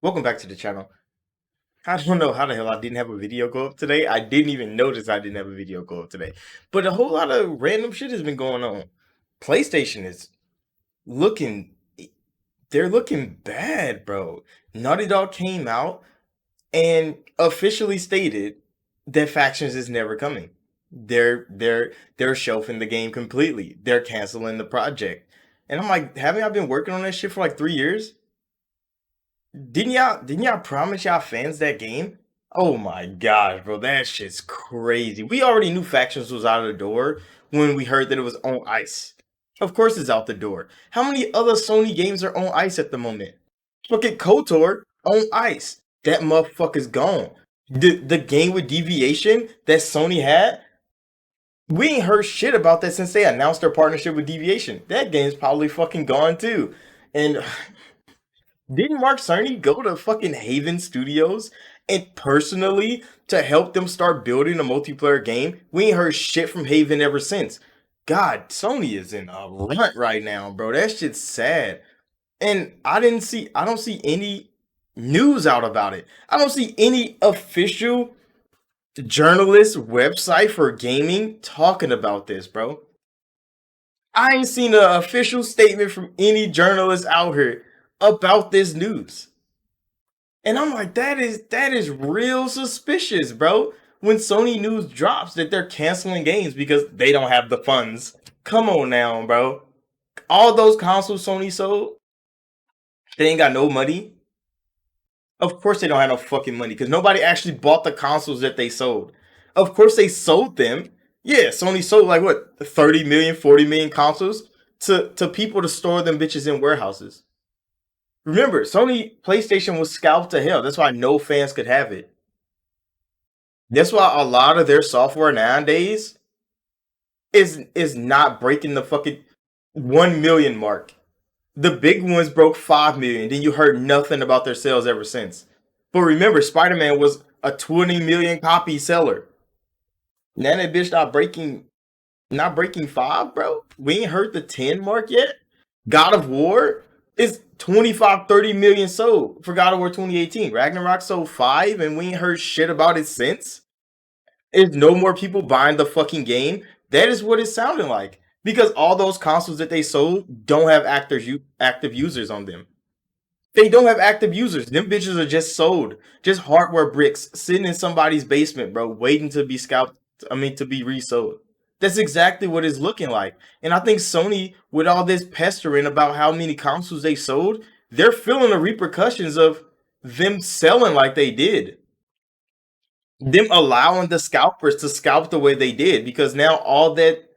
Welcome back to the channel. I don't know how the hell I didn't have a video go up today. I didn't even notice I didn't have a video go up today. But a whole lot of random shit has been going on. PlayStation is looking, they're looking bad, bro. Naughty Dog came out and officially stated that Factions is never coming. They're shelving the game completely. They're canceling the project. And I'm like, haven't I been working on that shit for like 3 years? Didn't y'all promise y'all fans that game? Oh my gosh, bro, that shit's crazy. We already knew Factions was out of the door when we heard that it was on ice. Of course it's out the door. How many other Sony games are on ice at the moment? Look at KOTOR on ice. That motherfucker's gone. The game with Deviation that Sony had, we ain't heard shit about that since they announced their partnership with Deviation. That game's probably fucking gone too. And didn't Mark Cerny go to fucking Haven Studios and personally to help them start building a multiplayer game? We ain't heard shit from Haven ever since. God, Sony is in a rut right now, bro. That shit's sad. And I don't see any news out about it. I don't see any official journalist website for gaming talking about this, bro. I ain't seen an official statement from any journalist out here about this news. And I'm like, that is real suspicious, bro. When Sony news drops that they're canceling games because they don't have the funds. Come on now, bro. All those consoles Sony sold, they ain't got no money. Of course they don't have no fucking money because nobody actually bought the consoles that they sold. Of course they sold them. Yeah, Sony sold like what, 30 million, 40 million consoles to people to store them bitches in warehouses. Remember, Sony PlayStation was scalped to hell. That's why no fans could have it. That's why a lot of their software nowadays is not breaking the fucking 1 million mark. The big ones broke 5 million. Then you heard nothing about their sales ever since. But remember, Spider-Man was a 20 million copy seller. Now that bitch not breaking 5, bro. We ain't heard the 10 mark yet. God of War is 25, 30 million sold for God of War 2018. Ragnarok sold 5 and we ain't heard shit about it since. There's no more people buying the fucking game. That is what it's sounding like. Because all those consoles that they sold don't have active users on them. They don't have active users. Them bitches are just sold. Just hardware bricks sitting in somebody's basement, bro, waiting to be scalped. I mean, to be resold. That's exactly what it's looking like. And I think Sony, with all this pestering about how many consoles they sold, they're feeling the repercussions of them selling like they did. Them allowing the scalpers to scalp the way they did. Because now all that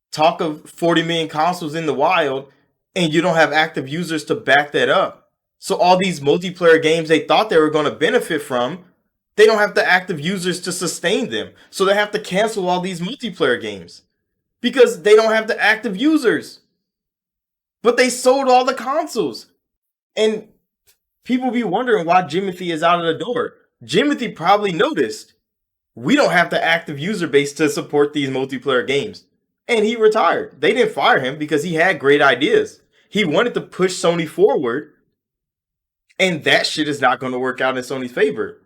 talk of 40 million consoles in the wild, and you don't have active users to back that up. So all these multiplayer games they thought they were going to benefit from, they don't have the active users to sustain them. So they have to cancel all these multiplayer games because they don't have the active users. But they sold all the consoles. And people be wondering why Jimothy is out of the door. Jimothy probably noticed we don't have the active user base to support these multiplayer games. And he retired. They didn't fire him because he had great ideas. He wanted to push Sony forward, and that shit is not going to work out in Sony's favor.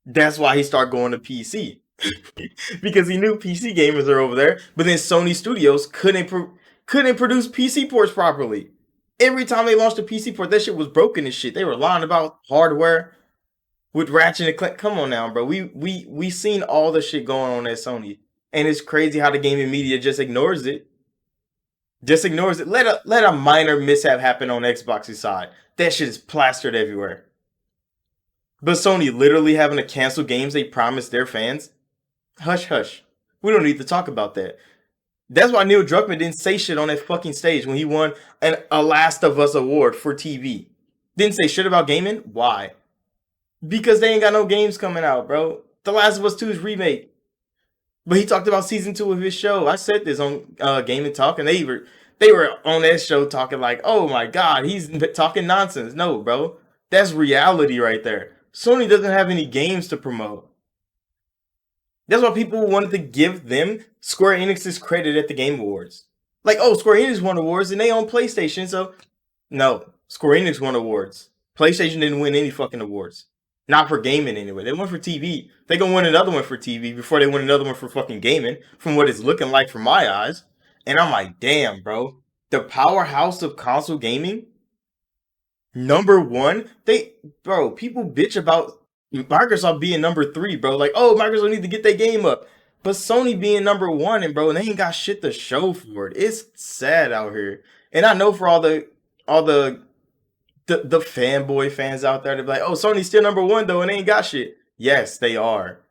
That's why he started going to PC. Because he knew PC gamers are over there, but then Sony Studios couldn't produce PC ports properly. Every time they launched a PC port, that shit was broken and shit. They were lying about hardware with Ratchet and Clank. Come on now, bro. We seen all the shit going on at Sony. And it's crazy how the gaming media just ignores it. Just ignores it. Let a minor mishap happen on Xbox's side. That shit is plastered everywhere. But Sony literally having to cancel games they promised their fans? Hush, hush. We don't need to talk about that. That's why Neil Druckmann didn't say shit on that fucking stage when he won a Last of Us award for TV. Didn't say shit about gaming? Why? Because they ain't got no games coming out, bro. The Last of Us 2's remake. But he talked about season 2 of his show. I said this on Game & Talk, and they were on that show talking like, oh my god, he's talking nonsense. No, bro. That's reality right there. Sony doesn't have any games to promote. That's why people wanted to give them Square Enix's credit at the Game Awards. Like, oh, Square Enix won awards and they own PlayStation, so no. Square Enix won awards. PlayStation didn't win any fucking awards. Not for gaming anyway. They won for TV. They gonna win another one for TV before they win another one for fucking gaming, from what it's looking like from my eyes. And I'm like, damn, bro. The powerhouse of console gaming, number one. Bro, people bitch about Microsoft being number three, bro. Like, oh, Microsoft need to get their game up. But Sony being number one, and bro, and they ain't got shit to show for it. It's sad out here. And I know for all the fanboy fans out there, they're like, oh, Sony's still number one though, and they ain't got shit. Yes, they are.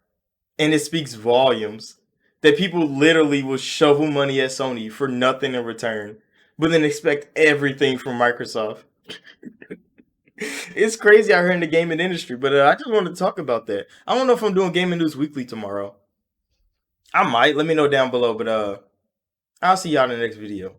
And it speaks volumes that people literally will shovel money at Sony for nothing in return, but then expect everything from Microsoft. It's crazy out here in the gaming industry, but I just want to talk about that. I don't know if I'm doing Gaming News Weekly tomorrow. I might. Let me know down below, but I'll see y'all in the next video.